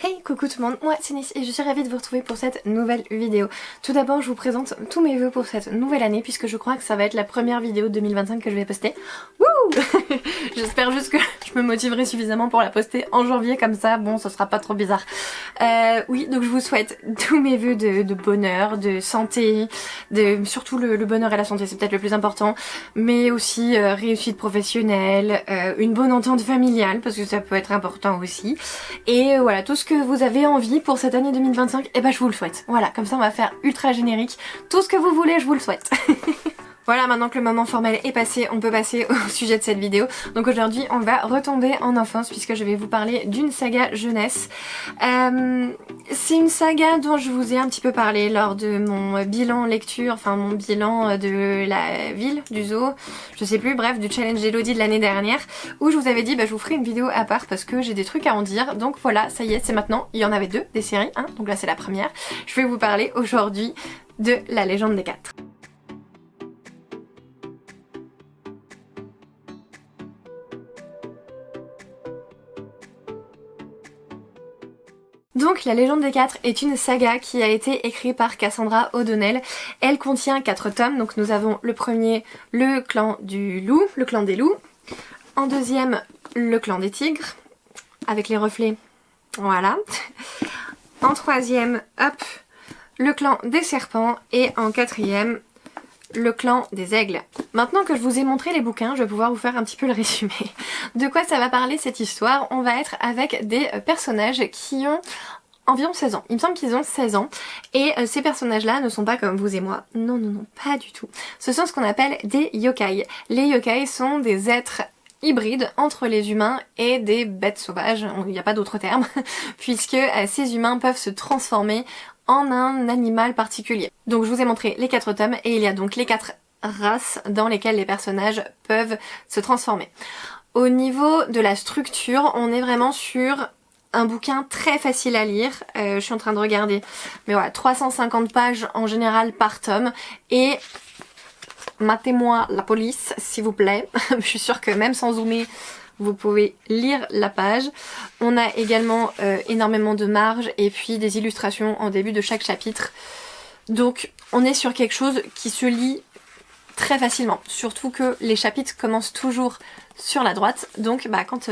Hey, coucou tout le monde, moi c'est Nice et je suis ravie de vous retrouver pour cette nouvelle vidéo. Tout d'abord je vous présente tous mes vœux pour cette nouvelle année puisque je crois que ça va être la première vidéo de 2025 que je vais poster. Wouh J'espère juste que je me motiverai suffisamment pour la poster en janvier, comme ça bon ce sera pas trop bizarre. Oui, donc je vous souhaite tous mes vœux de bonheur, de santé, surtout le bonheur et la santé c'est peut-être le plus important, mais aussi réussite professionnelle, une bonne entente familiale parce que ça peut être important aussi. Et voilà, tout ce que vous avez envie pour cette année 2025, et ben je vous le souhaite. Voilà, comme ça on va faire ultra générique. Tout ce que vous voulez, je vous le souhaite. Voilà, maintenant que le moment formel est passé, on peut passer au sujet de cette vidéo. Donc aujourd'hui, on va retomber en enfance puisque je vais vous parler d'une saga jeunesse. C'est une saga dont je vous ai un petit peu parlé lors de mon bilan lecture, enfin mon bilan de la ville, du zoo, je sais plus, bref, du challenge Elodie de l'année dernière, où je vous avais dit bah je vous ferai une vidéo à part parce que j'ai des trucs à en dire. Donc voilà, ça y est, c'est maintenant. Il y en avait deux, des séries, hein, donc là c'est la première. Je vais vous parler aujourd'hui de La Légende des Quatre. Donc La Légende des Quatre est une saga qui a été écrite par Cassandra O'Donnell. Elle contient 4 tomes, donc nous avons le premier, le clan du loup, le clan des loups. En deuxième, le clan des tigres, avec les reflets, voilà. En troisième, hop, le clan des serpents. Et en quatrième, le clan des aigles. Maintenant que je vous ai montré les bouquins, je vais pouvoir vous faire un petit peu le résumé. De quoi ça va parler cette histoire? On va être avec des personnages qui ont environ 16 ans. Il me semble qu'ils ont 16 ans. Et ces personnages-là ne sont pas comme vous et moi. Non, non, non, pas du tout. Ce sont ce qu'on appelle des yokai. Les yokai sont des êtres hybrides entre les humains et des bêtes sauvages, il n'y a pas d'autre terme, puisque ces humains peuvent se transformer en un animal particulier. Donc je vous ai montré les 4 tomes et il y a donc les 4 races dans lesquelles les personnages peuvent se transformer. Au niveau de la structure, on est vraiment sur un bouquin très facile à lire, je suis en train de regarder, mais voilà, 350 pages en général par tome, et matez-moi la police s'il vous plaît, je suis sûre que même sans zoomer, vous pouvez lire la page. On a également énormément de marge et puis des illustrations en début de chaque chapitre. Donc on est sur quelque chose qui se lit très facilement. Surtout que les chapitres commencent toujours sur la droite. Donc bah, quand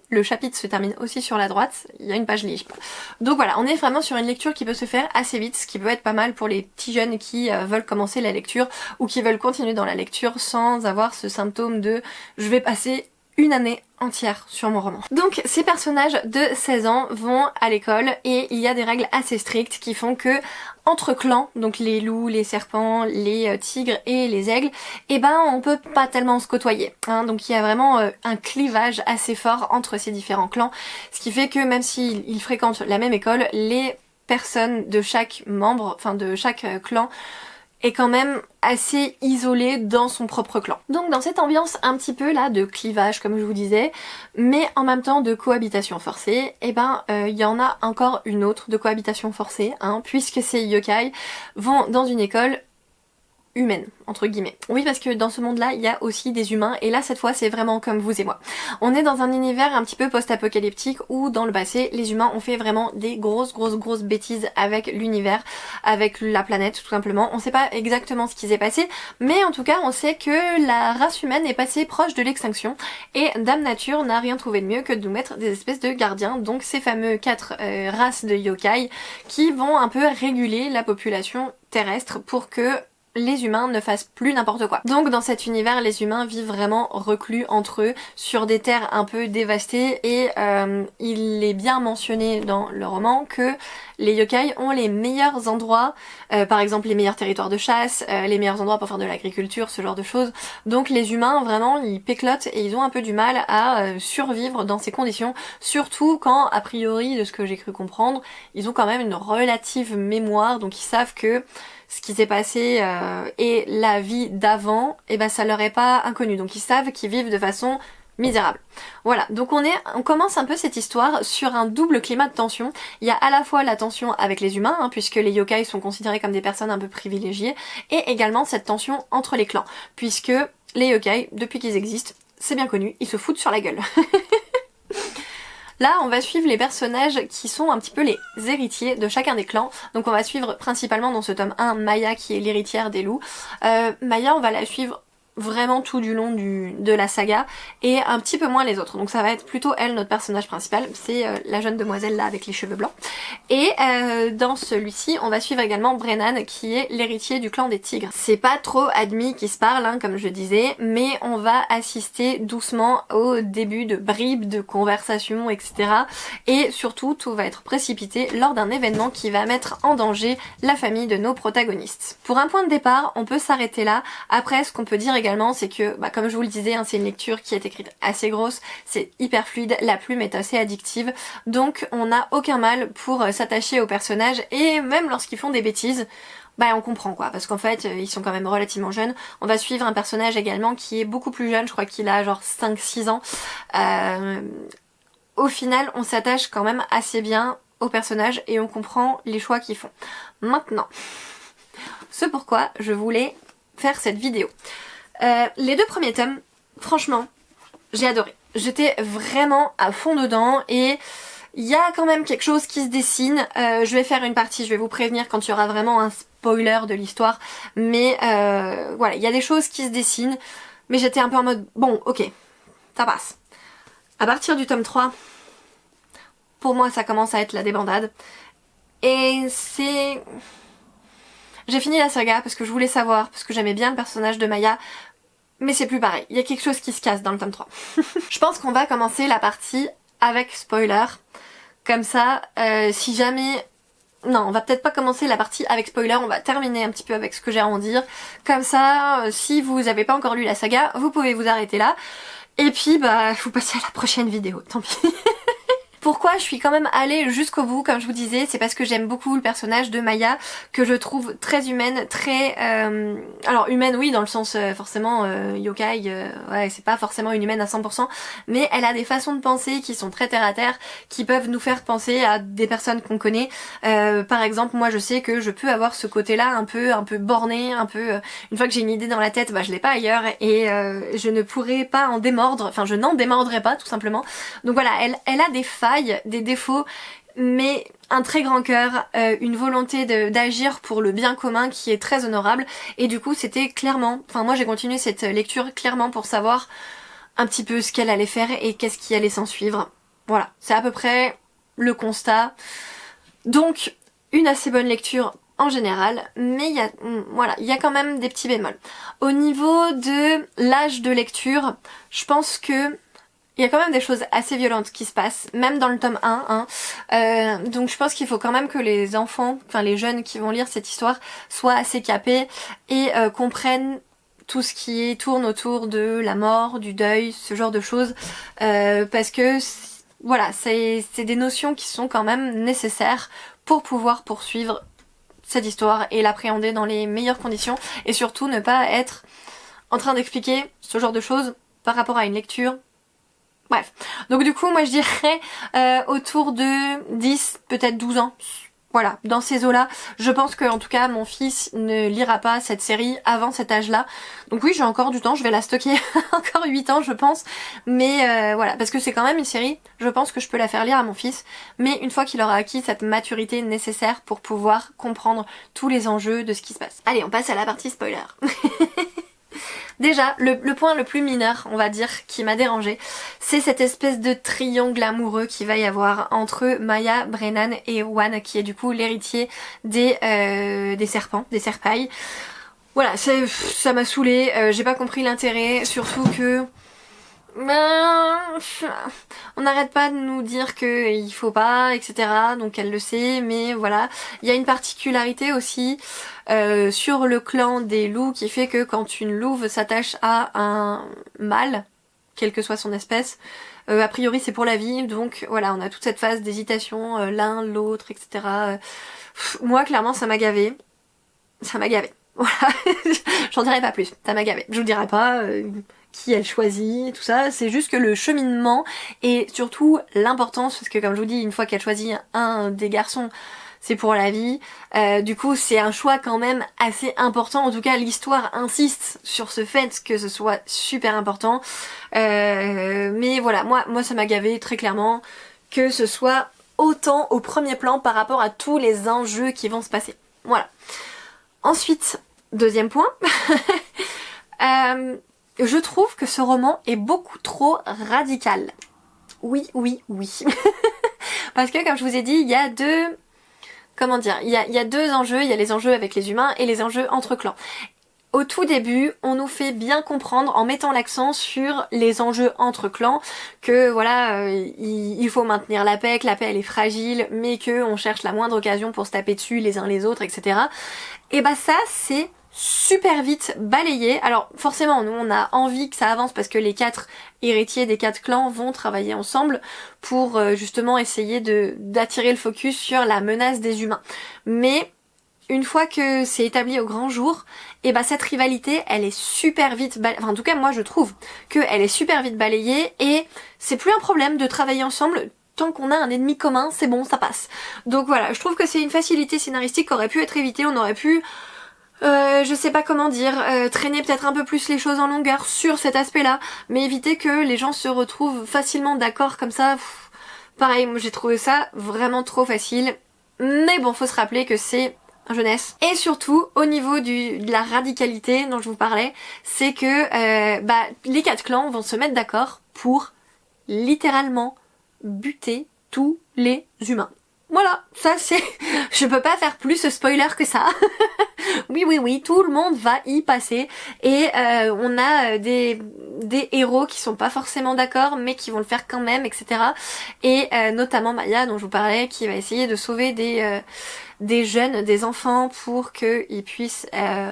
le chapitre se termine aussi sur la droite, il y a une page libre. Donc voilà, on est vraiment sur une lecture qui peut se faire assez vite, ce qui peut être pas mal pour les petits jeunes qui veulent commencer la lecture ou qui veulent continuer dans la lecture sans avoir ce symptôme de je vais passer une année entière sur mon roman. Donc ces personnages de 16 ans vont à l'école et il y a des règles assez strictes qui font que entre clans, donc les loups, les serpents, les tigres et les aigles, eh ben on peut pas tellement se côtoyer. Hein, donc il y a vraiment un clivage assez fort entre ces différents clans, ce qui fait que même s'ils fréquentent la même école, les personnes de chaque membre, enfin de chaque clan, est quand même assez isolé dans son propre clan. Donc dans cette ambiance un petit peu là de clivage comme je vous disais, mais en même temps de cohabitation forcée, et ben il y en a encore une autre de cohabitation forcée, hein, puisque ces yokai vont dans une école humaine, entre guillemets. Oui, parce que dans ce monde-là, il y a aussi des humains, et là, cette fois, c'est vraiment comme vous et moi. On est dans un univers un petit peu post-apocalyptique, où dans le passé, les humains ont fait vraiment des grosses bêtises avec l'univers, avec la planète, tout simplement. On sait pas exactement ce qui s'est passé, mais en tout cas, on sait que la race humaine est passée proche de l'extinction, et Dame Nature n'a rien trouvé de mieux que de nous mettre des espèces de gardiens, donc ces fameux 4 races de yokai, qui vont un peu réguler la population terrestre pour que les humains ne fassent plus n'importe quoi. Donc dans cet univers, les humains vivent vraiment reclus entre eux sur des terres un peu dévastées et il est bien mentionné dans le roman que les yokai ont les meilleurs endroits, par exemple les meilleurs territoires de chasse, les meilleurs endroits pour faire de l'agriculture, ce genre de choses. Donc les humains vraiment ils péclotent et ils ont un peu du mal à survivre dans ces conditions, surtout quand a priori de ce que j'ai cru comprendre, ils ont quand même une relative mémoire, donc ils savent que ce qui s'est passé et la vie d'avant, et ben ça leur est pas inconnu. Donc ils savent qu'ils vivent de façon misérable. Voilà, donc on commence un peu cette histoire sur un double climat de tension. Il y a à la fois la tension avec les humains, hein, puisque les yokai sont considérés comme des personnes un peu privilégiées, et également cette tension entre les clans, puisque les yokai, depuis qu'ils existent, c'est bien connu, ils se foutent sur la gueule. Là on va suivre les personnages qui sont un petit peu les héritiers de chacun des clans. Donc on va suivre principalement dans ce tome 1 Maya qui est l'héritière des loups. Maya on va la suivre vraiment tout du long de la saga et un petit peu moins les autres, donc ça va être plutôt elle notre personnage principal, c'est la jeune demoiselle là avec les cheveux blancs. Et dans celui-ci on va suivre également Brennan qui est l'héritier du clan des tigres. C'est pas trop admis qu'ils se parlent hein, comme je disais, mais on va assister doucement au début de bribes de conversations etc. Et surtout tout va être précipité lors d'un événement qui va mettre en danger la famille de nos protagonistes. Pour un point de départ on peut s'arrêter là. Après ce qu'on peut dire également c'est que comme je vous le disais hein, c'est une lecture qui est écrite assez grosse, c'est hyper fluide, la plume est assez addictive, donc on n'a aucun mal pour s'attacher aux personnages et même lorsqu'ils font des bêtises on comprend quoi, parce qu'en fait ils sont quand même relativement jeunes. On va suivre un personnage également qui est beaucoup plus jeune, je crois qu'il a genre 5-6 ans. Au final on s'attache quand même assez bien aux personnages et on comprend les choix qu'ils font. Maintenant, ce pourquoi je voulais faire cette vidéo. Les 2 premiers tomes, franchement, j'ai adoré. J'étais vraiment à fond dedans et il y a quand même quelque chose qui se dessine. Je vais faire une partie, je vais vous prévenir quand il y aura vraiment un spoiler de l'histoire. Mais voilà, il y a des choses qui se dessinent. Mais j'étais un peu en mode, bon, ok, ça passe. À partir du tome 3, pour moi ça commence à être la débandade. Et c'est... J'ai fini la saga parce que je voulais savoir, parce que j'aimais bien le personnage de Maya. Mais c'est plus pareil, il y a quelque chose qui se casse dans le tome 3. Je pense qu'on va commencer la partie avec spoiler. Comme ça, si jamais... Non, on va peut-être pas commencer la partie avec spoiler, on va terminer un petit peu avec ce que j'ai à en dire. Comme ça, si vous avez pas encore lu la saga, vous pouvez vous arrêter là. Et puis, vous passez à la prochaine vidéo, tant pis. Pourquoi je suis quand même allée jusqu'au bout, comme je vous disais, c'est parce que j'aime beaucoup le personnage de Maya, que je trouve très humaine, très... Alors humaine oui, dans le sens forcément yokai, ouais c'est pas forcément une humaine à 100%, mais elle a des façons de penser qui sont très terre à terre, qui peuvent nous faire penser à des personnes qu'on connaît. Par exemple, moi je sais que je peux avoir ce côté-là un peu borné, un peu... une fois que j'ai une idée dans la tête, je l'ai pas ailleurs, et je ne pourrais pas en démordre, enfin je n'en démordrai pas tout simplement. Donc voilà, elle a des failles, des défauts, mais un très grand cœur, une volonté d'agir pour le bien commun qui est très honorable, et du coup c'était clairement, enfin moi j'ai continué cette lecture clairement pour savoir un petit peu ce qu'elle allait faire et qu'est-ce qui allait s'en suivre. Voilà, c'est à peu près le constat. Donc une assez bonne lecture en général, mais il y a quand même des petits bémols. Au niveau de l'âge de lecture, je pense que il y a quand même des choses assez violentes qui se passent, même dans le tome 1. Donc je pense qu'il faut quand même que les enfants, enfin les jeunes qui vont lire cette histoire, soient assez capés et comprennent tout ce qui tourne autour de la mort, du deuil, ce genre de choses. Parce que voilà, c'est des notions qui sont quand même nécessaires pour pouvoir poursuivre cette histoire et l'appréhender dans les meilleures conditions. Et surtout ne pas être en train d'expliquer ce genre de choses par rapport à une lecture. Bref, donc du coup moi je dirais autour de 10, peut-être 12 ans, voilà, dans ces eaux-là. Je pense que en tout cas mon fils ne lira pas cette série avant cet âge-là. Donc oui, j'ai encore du temps, je vais la stocker encore 8 ans je pense. Mais voilà, parce que c'est quand même une série, je pense que je peux la faire lire à mon fils. Mais une fois qu'il aura acquis cette maturité nécessaire pour pouvoir comprendre tous les enjeux de ce qui se passe. Allez, on passe à la partie spoiler. Déjà, le point le plus mineur, on va dire, qui m'a dérangé, c'est cette espèce de triangle amoureux qu'il va y avoir entre Maya, Brennan et Wan, qui est du coup l'héritier des serpents, des serpailles. Voilà, ça m'a saoulée, j'ai pas compris l'intérêt, surtout que... on n'arrête pas de nous dire qu'il faut pas, etc. Donc elle le sait, mais voilà. Il y a une particularité aussi sur le clan des loups qui fait que quand une louve s'attache à un mâle, quelle que soit son espèce, a priori c'est pour la vie, donc voilà, on a toute cette phase d'hésitation, l'un, l'autre, etc. Moi clairement ça m'a gavé. Ça m'a gavé. Voilà, j'en dirai pas plus, ça m'a gavé. Je vous dirai pas qui elle choisit, tout ça, c'est juste que le cheminement et surtout l'importance, parce que comme je vous dis, une fois qu'elle choisit un des garçons, c'est pour la vie, du coup c'est un choix quand même assez important, en tout cas l'histoire insiste sur ce fait que ce soit super important, mais voilà, moi ça m'a gavé très clairement. que ce soit autant au premier plan par rapport à tous les enjeux qui vont se passer. Voilà. Ensuite, deuxième point, je trouve que ce roman est beaucoup trop radical. Oui. Parce que comme je vous ai dit, il y a deux... Comment dire, il y a deux enjeux, il y a les enjeux avec les humains et les enjeux entre clans. Au tout début, on nous fait bien comprendre en mettant l'accent sur les enjeux entre clans que voilà, il faut maintenir la paix, que la paix elle est fragile, mais que on cherche la moindre occasion pour se taper dessus les uns les autres, etc. Et bah ça c'est super vite balayé. Alors forcément nous on a envie que ça avance parce que les 4 héritiers des 4 clans vont travailler ensemble pour justement essayer d'attirer le focus sur la menace des humains. Mais une fois que c'est établi au grand jour, et bah cette rivalité elle est super vite balayée, enfin en tout cas moi je trouve qu'elle est super vite balayée et c'est plus un problème de travailler ensemble. Tant qu'on a un ennemi commun, c'est bon, ça passe. Donc voilà, je trouve que c'est une facilité scénaristique qui aurait pu être évitée, on aurait pu... je sais pas comment dire, traîner peut-être un peu plus les choses en longueur sur cet aspect-là, mais éviter que les gens se retrouvent facilement d'accord comme ça. Pareil, moi j'ai trouvé ça vraiment trop facile. Mais bon, faut se rappeler que c'est jeunesse. Et surtout, au niveau de la radicalité dont je vous parlais, c'est que les 4 clans vont se mettre d'accord pour littéralement buter tous les humains. Voilà, ça c'est... Je peux pas faire plus spoiler que ça. Oui, tout le monde va y passer. Et on a des héros qui sont pas forcément d'accord, mais qui vont le faire quand même, etc. Et notamment Maya, dont je vous parlais, qui va essayer de sauver des jeunes, des enfants, pour qu'ils puissent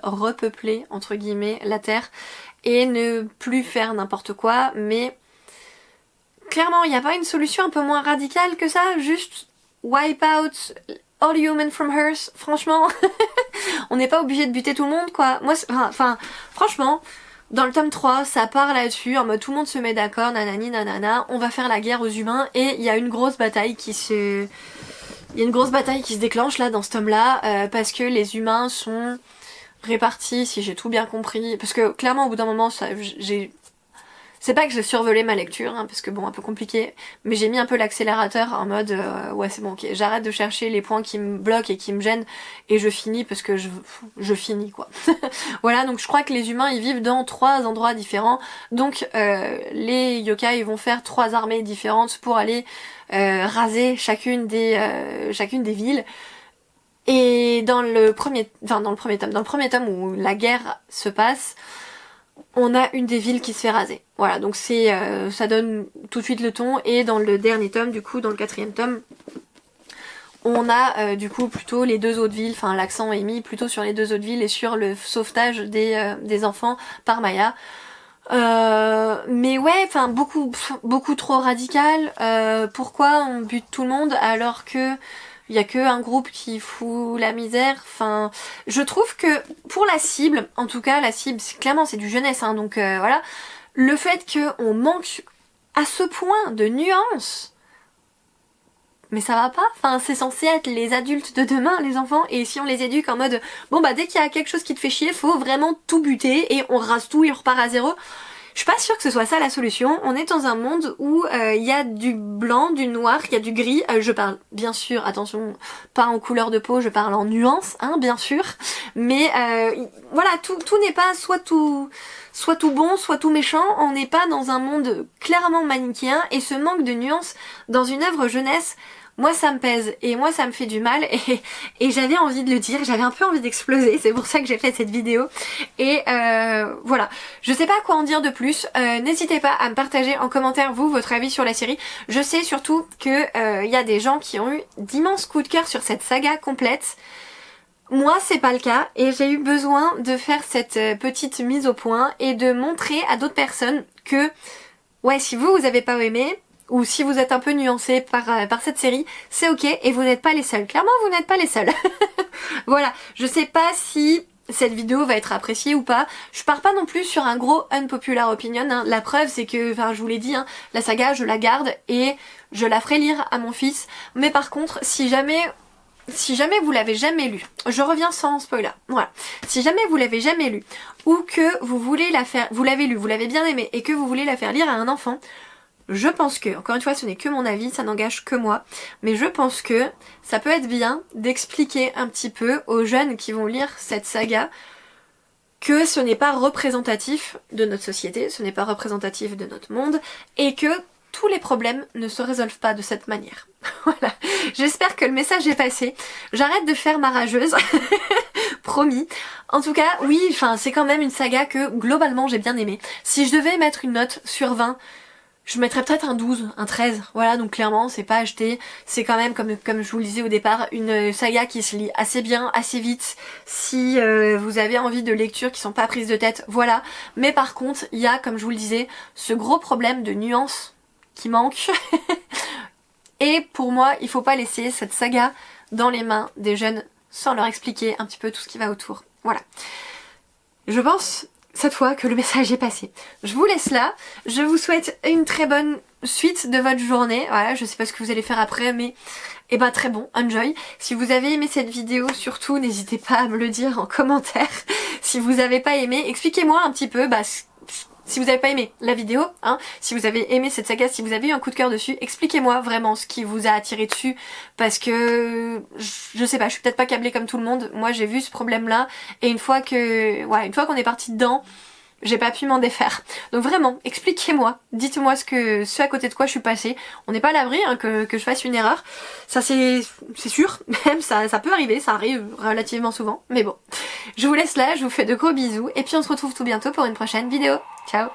repeupler, entre guillemets, la Terre. Et ne plus faire n'importe quoi, mais... Clairement, il n'y a pas une solution un peu moins radicale que ça, juste... wipe out all human from Earth, franchement, on n'est pas obligé de buter tout le monde quoi. Moi, enfin, franchement, dans le tome 3, ça part là-dessus, en mode tout le monde se met d'accord, nanani nanana, on va faire la guerre aux humains et il y a une grosse bataille qui se... Il y a une grosse bataille qui se déclenche là dans ce tome-là, parce que les humains sont répartis, si j'ai tout bien compris, parce que clairement au bout d'un moment, j'ai... C'est pas que j'ai survolé ma lecture, hein, parce que bon, un peu compliqué, mais j'ai mis un peu l'accélérateur en mode ouais c'est bon, ok, j'arrête de chercher les points qui me bloquent et qui me gênent, et je finis parce que je finis quoi. Voilà, donc je crois que les humains ils vivent dans 3 endroits différents, donc les yokai ils vont faire 3 armées différentes pour aller raser chacune des villes. Et dans le premier tome où la guerre se passe, on a une des villes qui se fait raser. Voilà, donc c'est ça donne tout de suite le ton. Et dans le dernier tome, du coup, dans le 4e tome, on a du coup plutôt les 2 autres villes, enfin l'accent est mis plutôt sur les 2 autres villes et sur le sauvetage des enfants par Maya. Mais ouais, enfin beaucoup trop radical. Pourquoi on bute tout le monde alors que il y a que un groupe qui fout la misère. Enfin, je trouve que pour la cible, en tout cas la cible, clairement c'est du jeunesse, hein, donc voilà. Le fait qu'on manque à ce point de nuances, mais ça va pas. Enfin, c'est censé être les adultes de demain, les enfants, et si on les éduque en mode bon bah dès qu'il y a quelque chose qui te fait chier, faut vraiment tout buter et on rase tout et on repart à zéro. Je suis pas sûre que ce soit ça la solution. On est dans un monde où il y a du blanc, du noir, il y a du gris. Je parle bien sûr, attention, pas en couleur de peau, je parle en nuances, hein, bien sûr. Mais voilà, tout n'est pas soit tout bon, soit tout méchant. On n'est pas dans un monde clairement manichéen et ce manque de nuances dans une œuvre jeunesse, moi ça me pèse et moi ça me fait du mal et j'avais envie de le dire, j'avais un peu envie d'exploser, c'est pour ça que j'ai fait cette vidéo et voilà, je sais pas quoi en dire de plus, n'hésitez pas à me partager en commentaire vous votre avis sur la série. Je sais surtout que y a des gens qui ont eu d'immenses coups de cœur sur cette saga complète. Moi c'est pas le cas et j'ai eu besoin de faire cette petite mise au point et de montrer à d'autres personnes que ouais, si vous avez pas aimé ou si vous êtes un peu nuancé par cette série, c'est ok et vous n'êtes pas les seuls. Clairement vous n'êtes pas les seuls. Voilà, je sais pas si cette vidéo va être appréciée ou pas. Je pars pas non plus sur un gros unpopular opinion, hein. La preuve c'est que, enfin je vous l'ai dit, hein, la saga je la garde et je la ferai lire à mon fils. Mais par contre, si jamais vous l'avez jamais lu, je reviens sans spoiler, voilà. Si jamais vous l'avez jamais lu, ou que vous voulez la faire, vous l'avez lu, vous l'avez bien aimé, et que vous voulez la faire lire à un enfant, je pense que, encore une fois ce n'est que mon avis, ça n'engage que moi, mais je pense que ça peut être bien d'expliquer un petit peu aux jeunes qui vont lire cette saga que ce n'est pas représentatif de notre société, ce n'est pas représentatif de notre monde, et que tous les problèmes ne se résolvent pas de cette manière. Voilà, j'espère que le message est passé. J'arrête de faire ma rageuse, promis. En tout cas, oui, enfin c'est quand même une saga que globalement j'ai bien aimée. Si je devais mettre une note sur 20, je mettrais peut-être un 12, un 13, voilà, donc clairement c'est pas acheté, c'est quand même comme je vous le disais au départ, une saga qui se lit assez bien, assez vite, si vous avez envie de lectures qui sont pas prises de tête, voilà, mais par contre il y a, comme je vous le disais, ce gros problème de nuances qui manque, et pour moi il faut pas laisser cette saga dans les mains des jeunes sans leur expliquer un petit peu tout ce qui va autour, voilà. Je pense cette fois que le message est passé. Je vous laisse là, je vous souhaite une très bonne suite de votre journée, voilà, je sais pas ce que vous allez faire après, mais eh ben très bon, enjoy. Si vous avez aimé cette vidéo, surtout n'hésitez pas à me le dire en commentaire. Si vous avez pas aimé, expliquez-moi un petit peu, si vous avez pas aimé la vidéo, hein, si vous avez aimé cette saga, si vous avez eu un coup de cœur dessus, expliquez-moi vraiment ce qui vous a attiré dessus, parce que je sais pas, je suis peut-être pas câblée comme tout le monde, moi j'ai vu ce problème là, et une fois qu'on est parti dedans, j'ai pas pu m'en défaire. Donc vraiment, expliquez-moi, dites-moi ce à côté de quoi je suis passée. On n'est pas à l'abri hein, que je fasse une erreur. Ça c'est sûr, même ça peut arriver, ça arrive relativement souvent. Mais bon, je vous laisse là, je vous fais de gros bisous et puis on se retrouve tout bientôt pour une prochaine vidéo. Ciao!